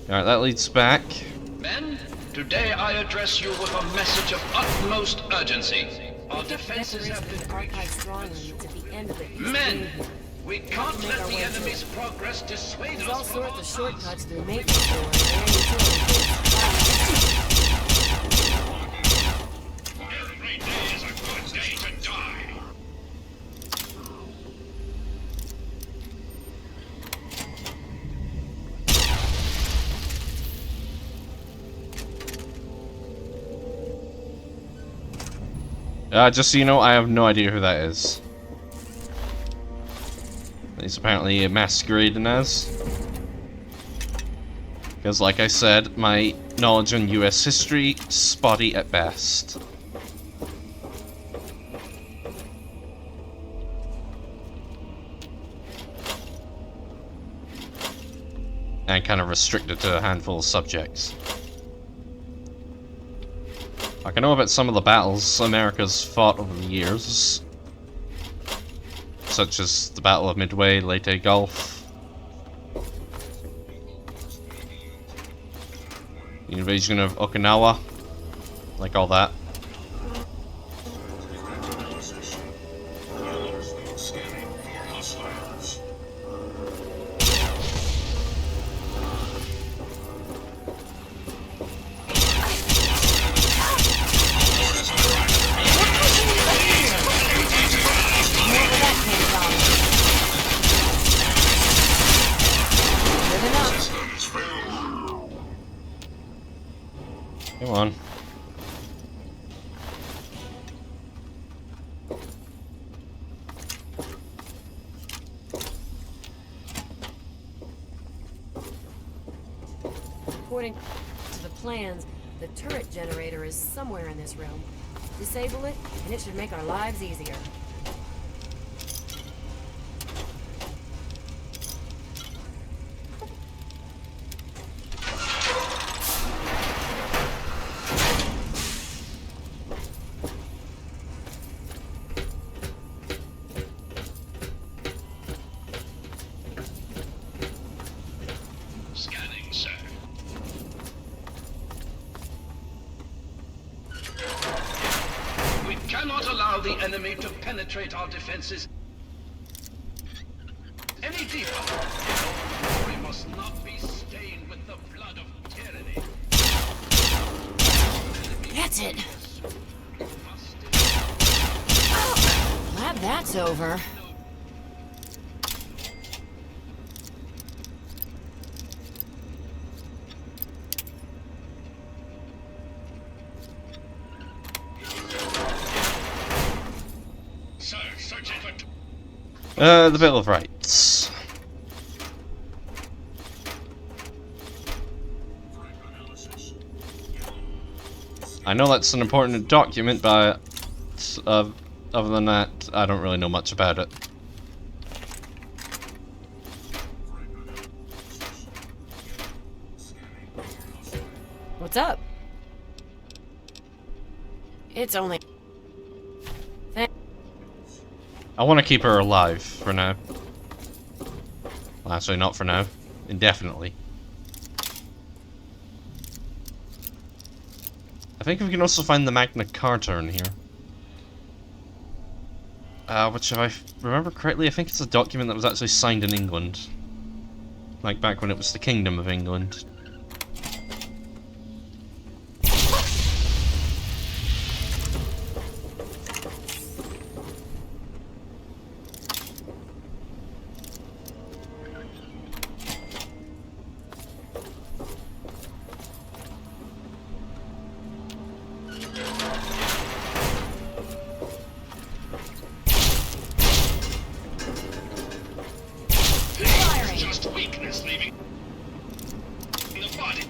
Alright, that leads back. Men, today I address you with a message of utmost urgency. Our defenses have been breached. Men, we can't let the enemy's progress dissuade There's us all from sorts our of task. shortcuts to the maintenance floor and utilities. Every day is a good day to die. Just so you know, I have no idea who that is. He's apparently masquerading as. Because, like I said, my knowledge on US history, spotty at best. And kind of restricted to a handful of subjects. I know about some of the battles America's fought over the years, such as the Battle of Midway, Leyte Gulf, the invasion of Okinawa, like all that. Come on. According to the plans, the turret generator is somewhere in this room. Disable it, and it should make our lives easier. Scanning, sir. We cannot allow the enemy to penetrate our defenses any deeper. We must not be stained with the blood of tyranny. That's it. Glad that's over. Sir, search it for... The Bill of Rights. I know that's an important document, but other than that, I don't really know much about it. What's up? It's only... I want to keep her alive for now. Well, actually, not for now. Indefinitely. I think we can also find the Magna Carta in here. Which, if I remember correctly, I think it's a document that was actually signed in England. Like back when it was the Kingdom of England. Just weakness leaving the body.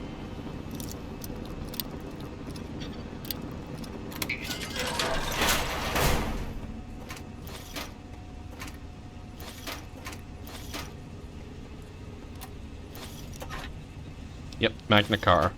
Yep, Magna Carta.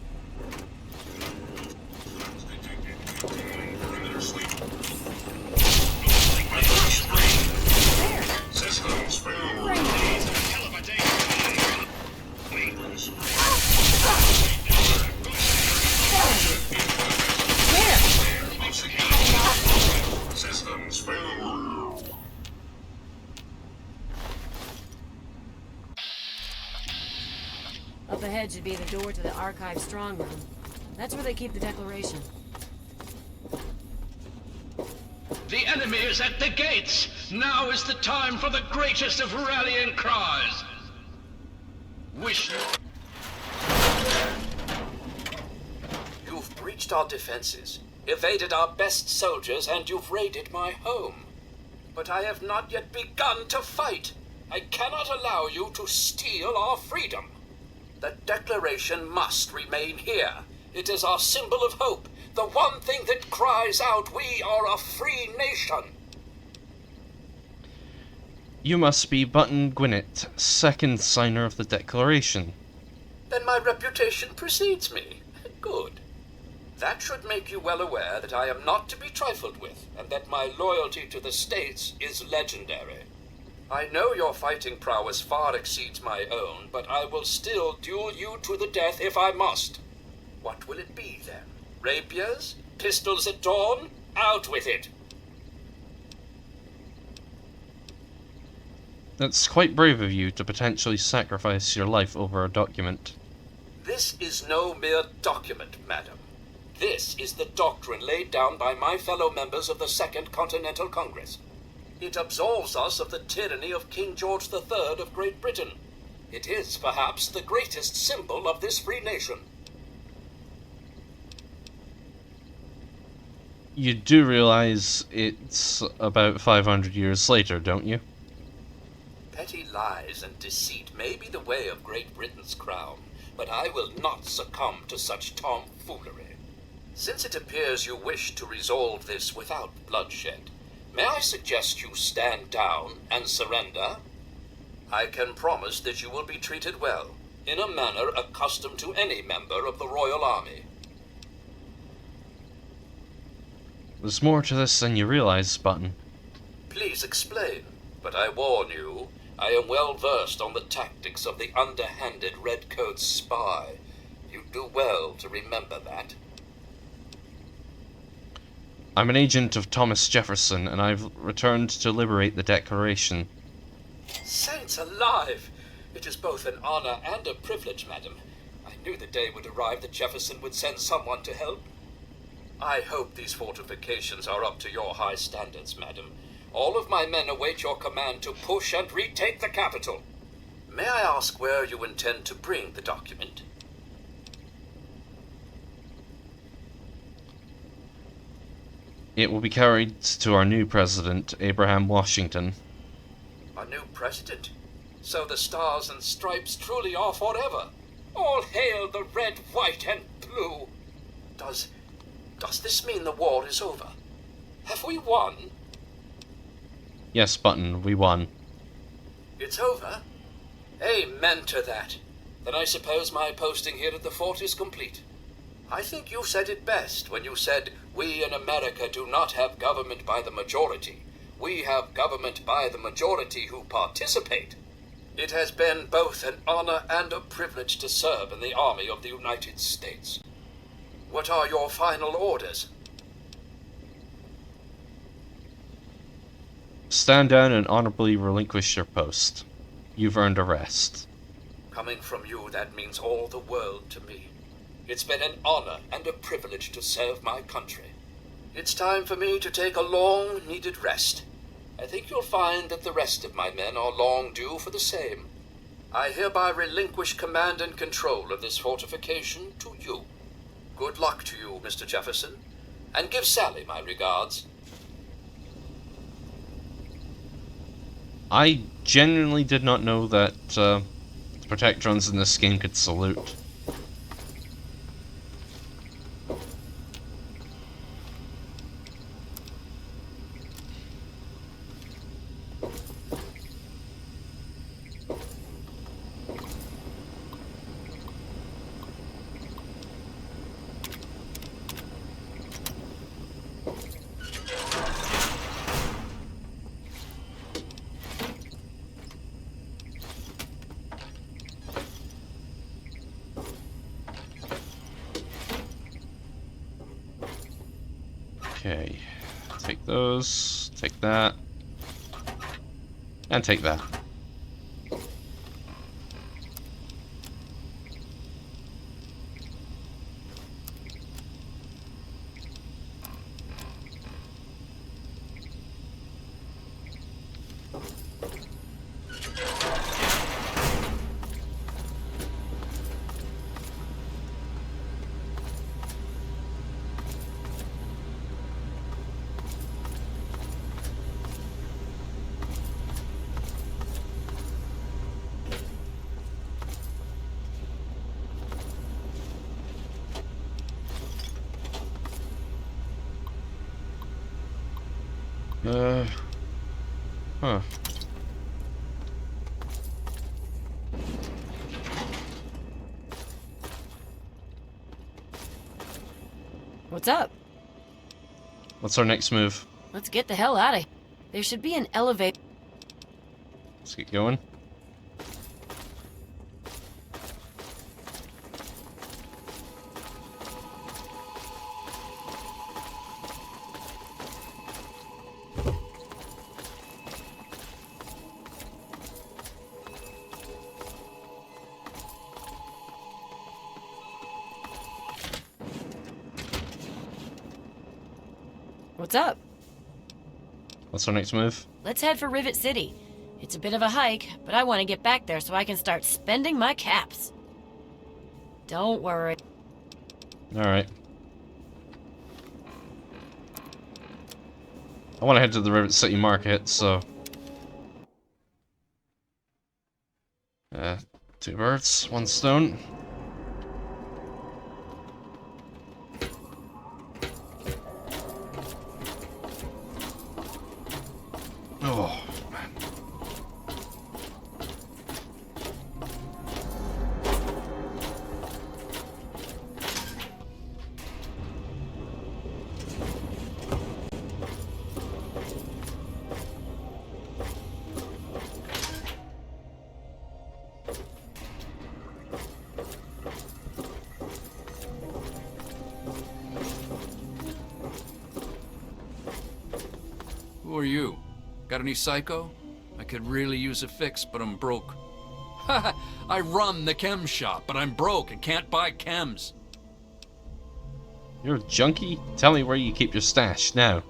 Up ahead should be the door to the archive strong room. That's where they keep the Declaration. The enemy is at the gates! Now is the time for the greatest of rallying cries! Wish... You've breached our defenses, evaded our best soldiers, and you've raided my home. But I have not yet begun to fight. I cannot allow you to steal our freedom. The Declaration must remain here. It is our symbol of hope, the one thing that cries out, we are a free nation. You must be Button Gwinnett, second signer of the Declaration. Then my reputation precedes me. Good. That should make you well aware that I am not to be trifled with, and that my loyalty to the States is legendary. I know your fighting prowess far exceeds my own, but I will still duel you to the death if I must. What will it be, then? Rapiers? Pistols at dawn? Out with it! It's quite brave of you to potentially sacrifice your life over a document. This is no mere document, madam. This is the doctrine laid down by my fellow members of the Second Continental Congress. It absolves us of the tyranny of King George III of Great Britain. It is, perhaps, the greatest symbol of this free nation. You do realize it's about 500 years later, don't you? Petty lies and deceit may be the way of Great Britain's crown, but I will not succumb to such tomfoolery. Since it appears you wish to resolve this without bloodshed, may I suggest you stand down and surrender? I can promise that you will be treated well, in a manner accustomed to any member of the Royal Army. There's more to this than you realize, Button. Please explain, but I warn you, I am well versed on the tactics of the underhanded redcoat spy. You do well to remember that. I'm an agent of Thomas Jefferson, and I've returned to liberate the Declaration. Saints alive! It is both an honor and a privilege, madam. I knew the day would arrive that Jefferson would send someone to help. I hope these fortifications are up to your high standards, madam. All of my men await your command to push and retake the capital. May I ask where you intend to bring the document? It will be carried to our new president, Abraham Washington. Our new president? So the stars and stripes truly are forever. All hail the red, white, and blue. Does this mean the war is over? Have we won? Yes, Button, we won. It's over? Amen to that. Then I suppose my posting here at the fort is complete. I think you said it best when you said, we in America do not have government by the majority. We have government by the majority who participate. It has been both an honor and a privilege to serve in the Army of the United States. What are your final orders? Stand down and honorably relinquish your post. You've earned a rest. Coming from you, that means all the world to me. It's been an honor and a privilege to serve my country. It's time for me to take a long-needed rest. I think you'll find that the rest of my men are long due for the same. I hereby relinquish command and control of this fortification to you. Good luck to you, Mr. Jefferson, and give Sally my regards. I genuinely did not know that Protectrons in this game could salute. Okay, take those, take that, and take that. Huh. What's up? What's our next move? Let's get the hell out of here. There should be an elevator. Let's get going. What's up? What's our next move? Let's head for Rivet City. It's a bit of a hike, but I want to get back there so I can start spending my caps. Don't worry. Alright. I want to head to the Rivet City Market, so... two birds, one stone. Oh, man. Who are you? Got any psycho? I could really use a fix, but I'm broke. Haha, I run the chem shop, but I'm broke and can't buy chems. You're a junkie? Tell me where you keep your stash, now.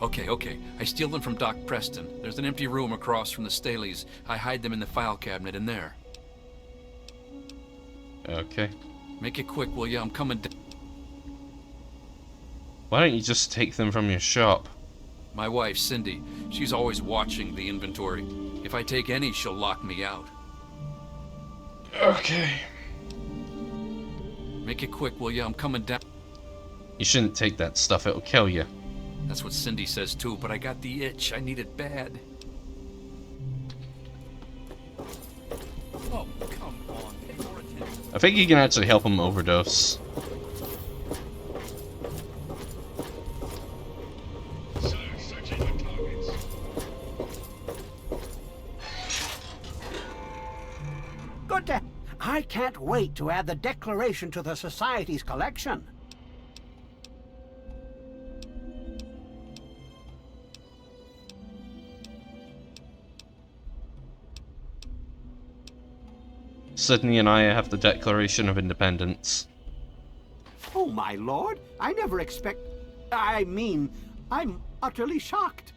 Okay. I steal them from Doc Preston. There's an empty room across from the Staleys. I hide them in the file cabinet in there. Okay. Make it quick, will ya? I'm coming down. Why don't you just take them from your shop? My wife, Cindy, she's always watching the inventory. If I take any, she'll lock me out. Okay. Make it quick, will ya? I'm coming down. You shouldn't take that stuff, it'll kill you. That's what Cindy says too, but I got the itch. I need it bad. Oh, come on. Pay more attention. I think you can actually help him overdose. Good day. I can't wait to add the Declaration to the Society's collection. Sydney and I have the Declaration of Independence. Oh, my lord, I never I'm utterly shocked.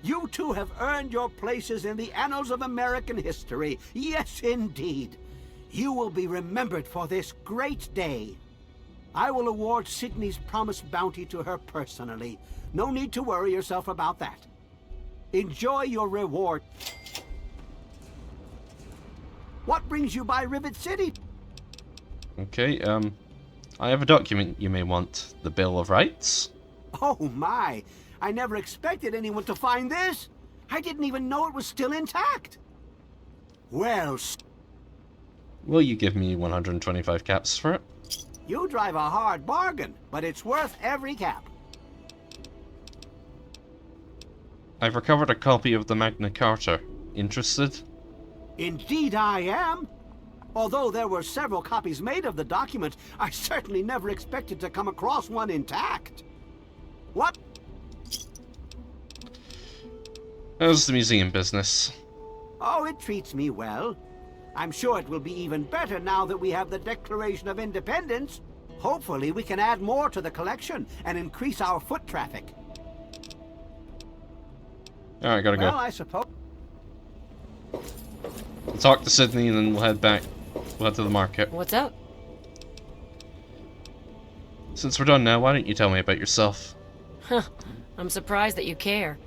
You two have earned your places in the annals of American history. Yes, indeed. You will be remembered for this great day. I will award Sydney's promised bounty to her personally. No need to worry yourself about that. Enjoy your reward. What brings you by Rivet City? Okay, I have a document you may want. The Bill of Rights? Oh my! I never expected anyone to find this! I didn't even know it was still intact! Well, Will you give me 125 caps for it? you drive a hard bargain, but it's worth every cap. I've recovered a copy of the Magna Carta. Interested? Indeed I am! Although there were several copies made of the document, I certainly never expected to come across one intact. What? How's the museum business? Oh, it treats me well. I'm sure it will be even better now that we have the Declaration of Independence. Hopefully we can add more to the collection and increase our foot traffic. Alright, gotta Well, go. I suppose... We'll talk to Sydney and then we'll head back. We'll head to the market. What's up? Since we're done now, why don't you tell me about yourself? Huh. I'm surprised that you care.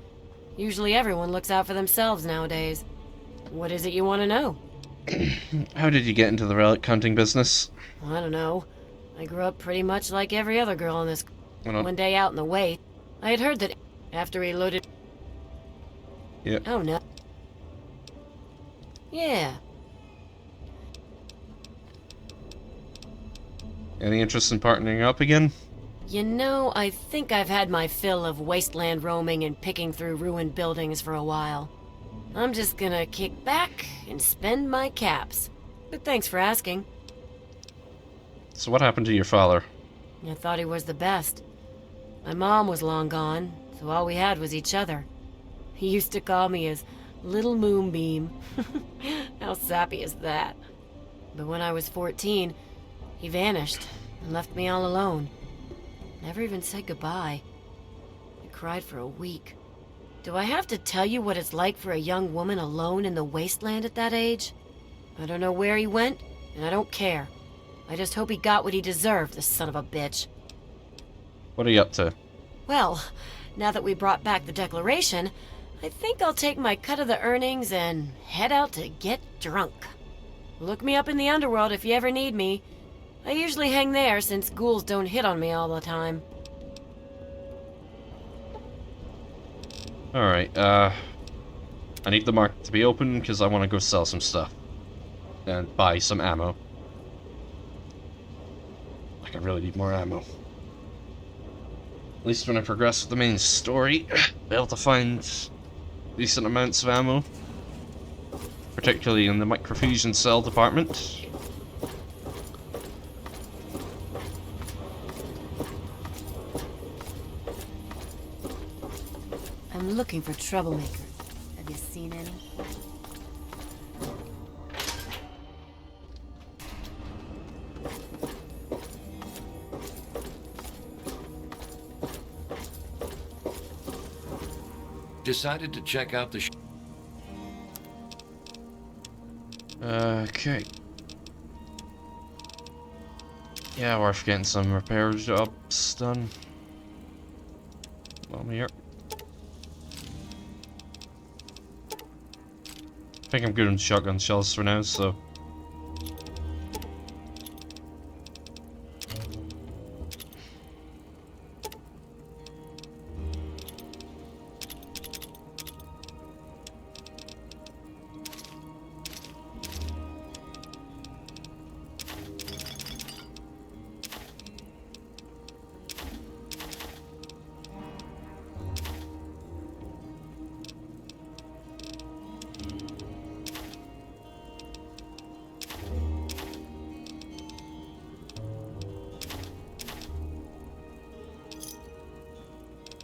Usually everyone looks out for themselves nowadays. What is it you want to know? How did you get into the relic hunting business? I don't know. I grew up pretty much like every other girl in this... I don't- One day out in the way, I had heard that After he loaded... Yep. Oh, no. Yeah. Any interest in partnering up again? You know, I think I've had my fill of wasteland roaming and picking through ruined buildings for a while. I'm just gonna kick back and spend my caps. But thanks for asking. So what happened to your father? I thought he was the best. My mom was long gone, so all we had was each other. He used to call me his little moonbeam. How sappy is that? But when I was 14, he vanished and left me all alone. Never even said goodbye. I cried for a week. Do I have to tell you what it's like for a young woman alone in the wasteland at that age? I don't know where he went, and I don't care. I just hope he got what he deserved, the son of a bitch. What are you up to? Well, now that we brought back the Declaration, I think I'll take my cut of the earnings and head out to get drunk. Look me up in the underworld if you ever need me. I usually hang there since ghouls don't hit on me all the time. Alright, I need the market to be open because I want to go sell some stuff. And buy some ammo. Like, I really need more ammo. At least when I progress with the main story, be able to find decent amounts of ammo. Particularly in the microfusion cell department. I'm looking for troublemakers. Have you seen any? Decided to check out the Okay. Yeah, worth getting some repair jobs done. While I'm here. I think I'm good on shotgun shells for now, so...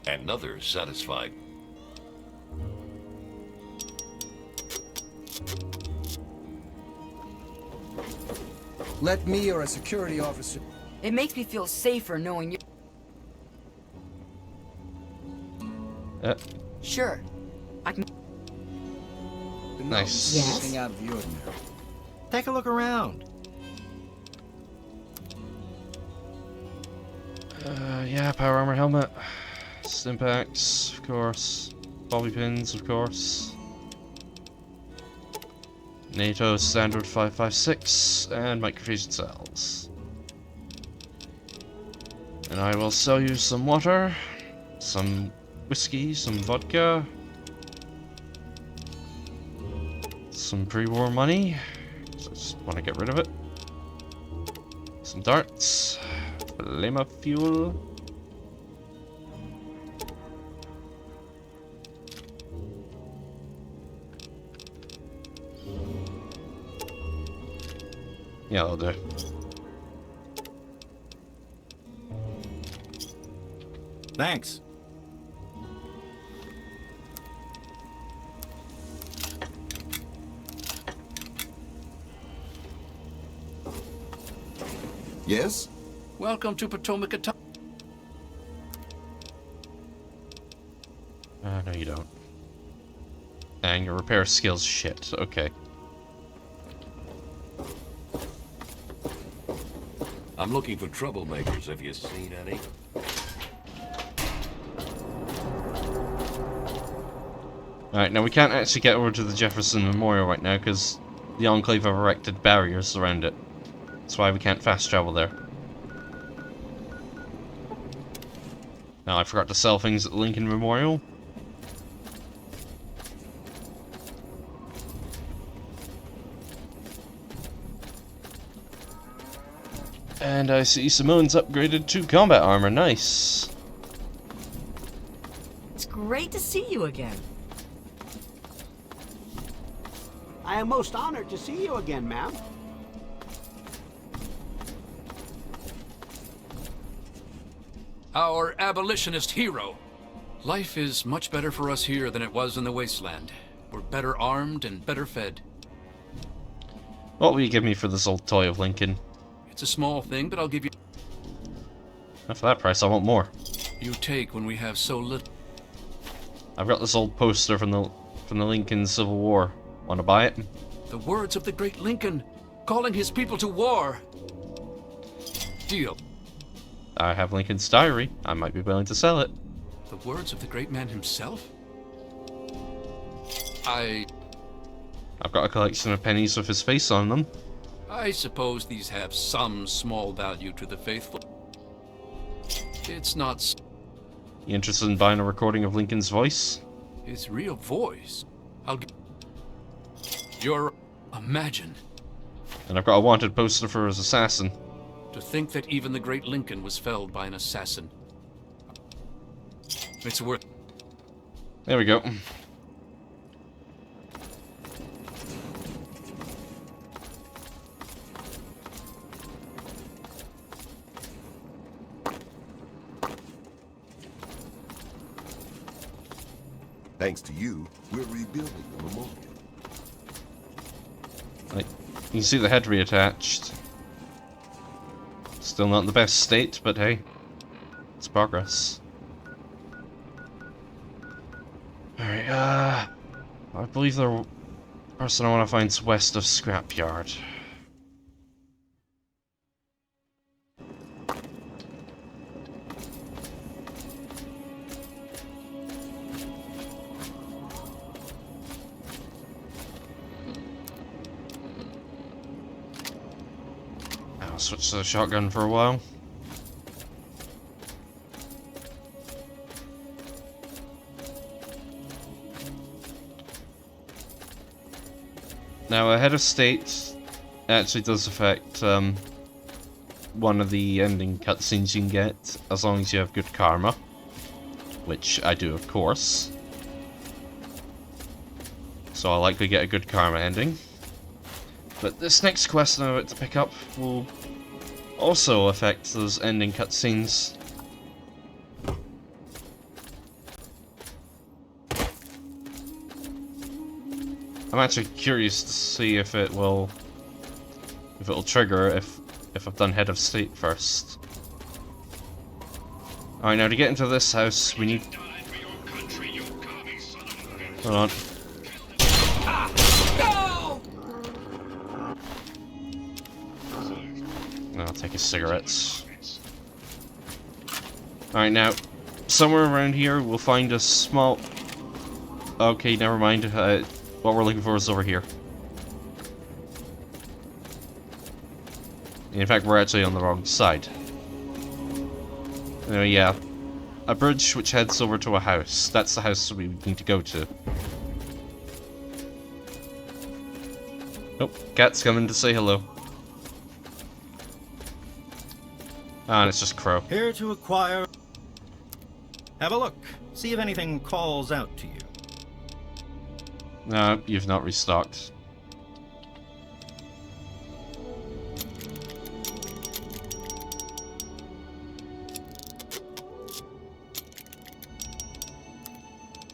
and others satisfied. Let me or a security officer... It makes me feel safer knowing you. Sure. I can... Nice. Yes? Something out of the ordinary. Take a look around. Yeah, power armor helmet. Stimpaks, of course. Bobby pins, of course. NATO standard 556 and microfusion cells. And I will sell you some water, some whiskey, some vodka, some pre-war money. So I just want to get rid of it. Some darts, flame fuel. Yeah, I'll do. Thanks. Yes? Welcome to Potomac. No, you don't. And your repair skills shit. Okay. I'm looking for troublemakers. Have you seen any? Alright, now we can't actually get over to the Jefferson Memorial right now because the Enclave have erected barriers around it. That's why we can't fast travel there. Now, I forgot to sell things at the Lincoln Memorial. And I see Simone's upgraded to combat armor. Nice. It's great to see you again. I am most honored to see you again, ma'am. Our abolitionist hero. Life is much better for us here than it was in the wasteland. We're better armed and better fed. What will you give me for this old toy of Lincoln? It's a small thing, but I'll give you... Not for that price, I want more. You take when we have so little. I've got this old poster from the Lincoln Civil War. Want to buy it? The words of the great Lincoln, calling his people to war. Deal. I have Lincoln's diary. I might be willing to sell it. The words of the great man himself? I've got a collection of pennies with his face on them. I suppose these have some small value to the faithful. It's not... You interested in buying a recording of Lincoln's voice? His real voice. You're... Imagine. And I've got a wanted poster for his assassin. To think that even the great Lincoln was felled by an assassin. It's worth... There we go. Thanks to you, we're rebuilding the memorial. Like, you can see the head reattached. Still not in the best state, but hey, it's progress. Alright, I believe the person I want to find is west of Scrapyard. I'll switch to the shotgun for a while. Now, a head of state actually does affect one of the ending cutscenes you can get, as long as you have good karma. Which I do, of course. So I'll likely get a good karma ending. But this next quest I'm about to pick up will also affect those ending cutscenes. I'm actually curious to see if it'll trigger if I've done head of state first. Alright, now to get into this house we need... Hold on. I'll take his cigarettes. Alright, now, somewhere around here we'll find a small... Okay, never mind. What we're looking for is over here. In fact, we're actually on the wrong side. Anyway, yeah. A bridge which heads over to a house. That's the house we need to go to. Oh, cat's coming to say hello. Ah, and it's just Crow. Here to acquire... Have a look. See if anything calls out to you. No, you've not restocked.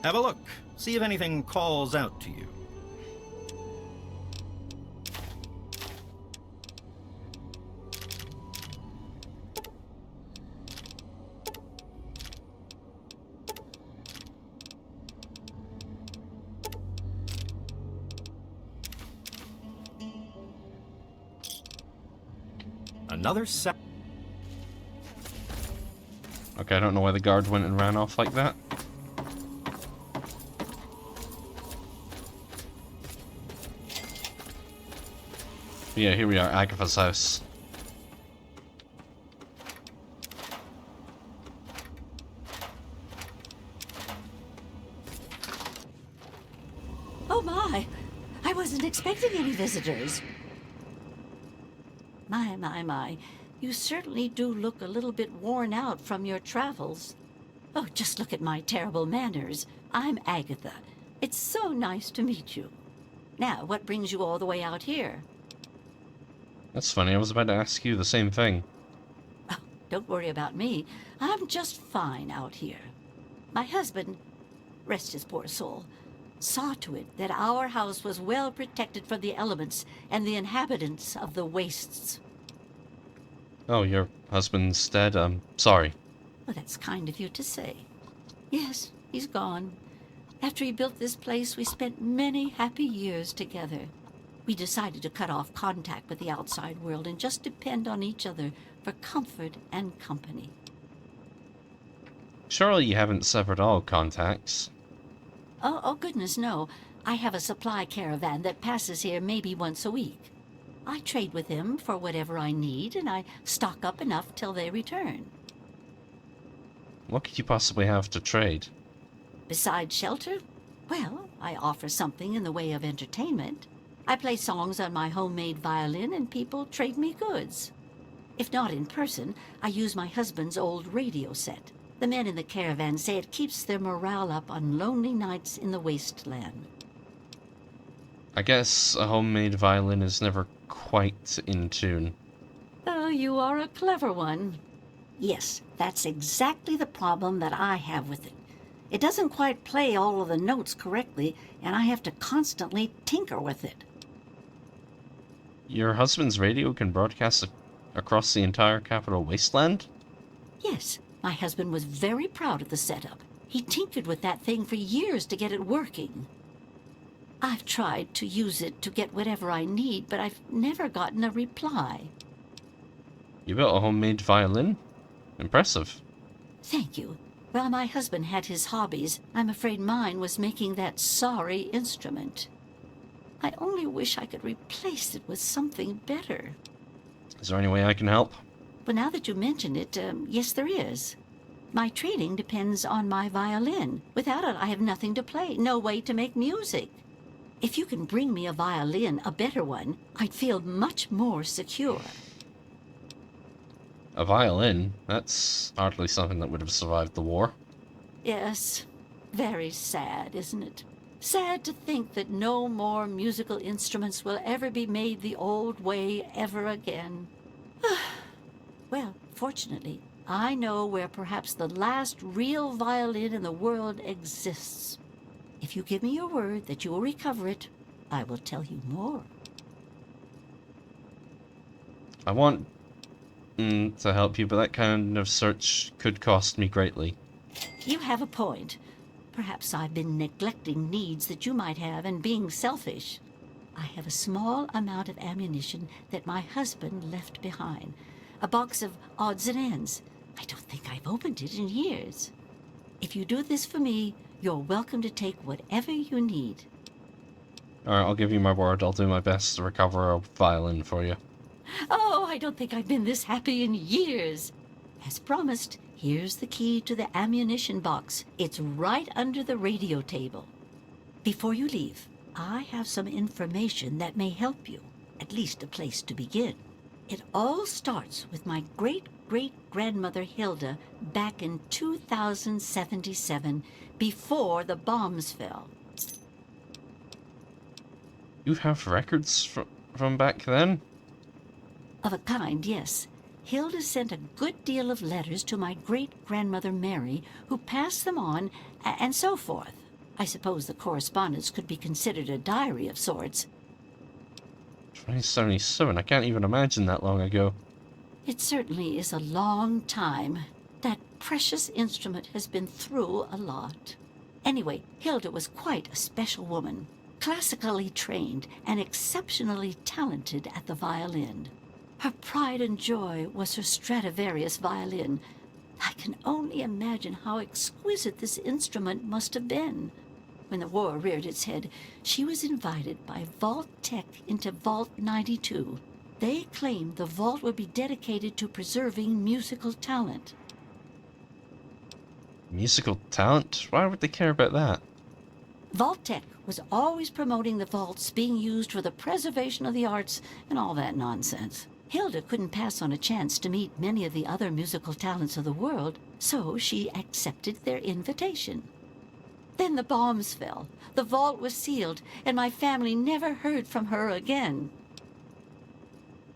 Have a look. See if anything calls out to you. Another set. Okay, I don't know why the guard went and ran off like that. Yeah, here we are, Agatha's house. visitors. My. You certainly do look a little bit worn out from your travels. Oh, just look at my terrible manners. I'm Agatha. It's so nice to meet you. Now, what brings you all the way out here? That's funny, I was about to ask you the same thing. Oh, don't worry about me. I'm just fine out here. My husband, rest his poor soul, saw to it that our house was well protected from the elements and the inhabitants of the wastes. Oh, your husband's dead? I'm sorry. Well, that's kind of you to say. Yes, he's gone. After he built this place, we spent many happy years together. We decided to cut off contact with the outside world and just depend on each other for comfort and company. Surely you haven't severed all contacts. Oh, goodness, no. I have a supply caravan that passes here maybe once a week. I trade with them for whatever I need, and I stock up enough till they return. What could you possibly have to trade? Besides shelter? Well, I offer something in the way of entertainment. I play songs on my homemade violin, and people trade me goods. If not in person, I use my husband's old radio set. The men in the caravan say it keeps their morale up on lonely nights in the wasteland. I guess a homemade violin is never quite in tune. Oh, you are a clever one. Yes, that's exactly the problem that I have with it. It doesn't quite play all of the notes correctly, and I have to constantly tinker with it. Your husband's radio can broadcast across the entire capital wasteland? Yes, my husband was very proud of the setup. He tinkered with that thing for years to get it working. I've tried to use it to get whatever I need, but I've never gotten a reply. You built a homemade violin? Impressive. Thank you. Well, my husband had his hobbies. I'm afraid mine was making that sorry instrument. I only wish I could replace it with something better. Is there any way I can help? But now that you mention it, yes, there is. My trading depends on my violin. Without it, I have nothing to play, no way to make music. If you can bring me a violin, a better one, I'd feel much more secure. A violin? That's hardly something that would have survived the war. Yes, very sad, isn't it? Sad to think that no more musical instruments will ever be made the old way ever again. Well, fortunately, I know where perhaps the last real violin in the world exists. If you give me your word that you will recover it, I will tell you more. I want to help you, but that kind of search could cost me greatly. You have a point. Perhaps I've been neglecting needs that you might have and being selfish. I have a small amount of ammunition that my husband left behind. A box of odds and ends. I don't think I've opened it in years. If you do this for me, you're welcome to take whatever you need. Alright, I'll give you my word. I'll do my best to recover a violin for you. Oh, I don't think I've been this happy in years. As promised, here's the key to the ammunition box. It's right under the radio table. Before you leave, I have some information that may help you. At least a place to begin. It all starts with my great-great-grandmother Hilda back in 2077, before the bombs fell. You have records from back then? Of a kind, yes. Hilda sent a good deal of letters to my great-grandmother Mary, who passed them on, and so forth. I suppose the correspondence could be considered a diary of sorts. 2077, I can't even imagine that long ago. It certainly is a long time. That precious instrument has been through a lot. Anyway, Hilda was quite a special woman, classically trained and exceptionally talented at the violin. Her pride and joy was her Stradivarius violin. I can only imagine how exquisite this instrument must have been. When the war reared its head, she was invited by Vault Tech into Vault 92. They claimed the vault would be dedicated to preserving musical talent. Musical talent? Why would they care about that? Vault-Tec was always promoting the vaults being used for the preservation of the arts and all that nonsense. Hilda couldn't pass on a chance to meet many of the other musical talents of the world, so she accepted their invitation. Then the bombs fell, the vault was sealed, and my family never heard from her again.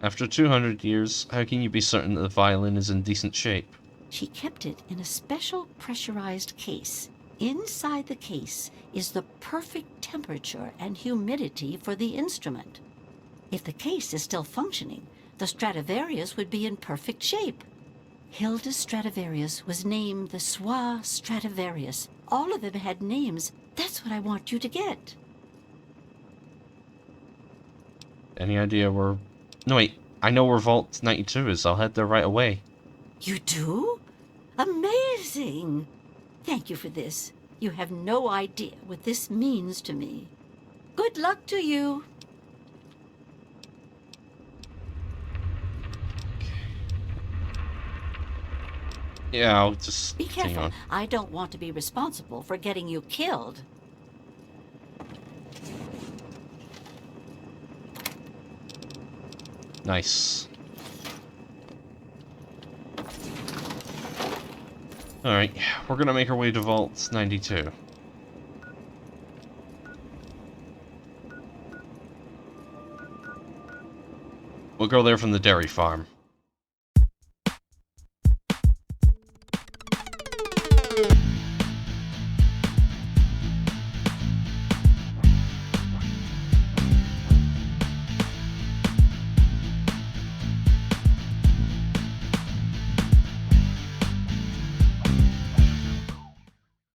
After 200 years, how can you be certain that the violin is in decent shape? She kept it in a special pressurized case. Inside the case is the perfect temperature and humidity for the instrument. If the case is still functioning, the Stradivarius would be in perfect shape. Hilda's Stradivarius was named the Swa Stradivarius. All of them had names. That's what I want you to get. Any idea where... No, wait. I know where Vault 92 is. I'll head there right away. You do? Amazing! Thank you for this. You have no idea what this means to me. Good luck to you. Yeah, I'll just Be hang careful. on. I don't want to be responsible for getting you killed. Nice. Alright, we're gonna make our way to Vault 92. We'll go there from the dairy farm.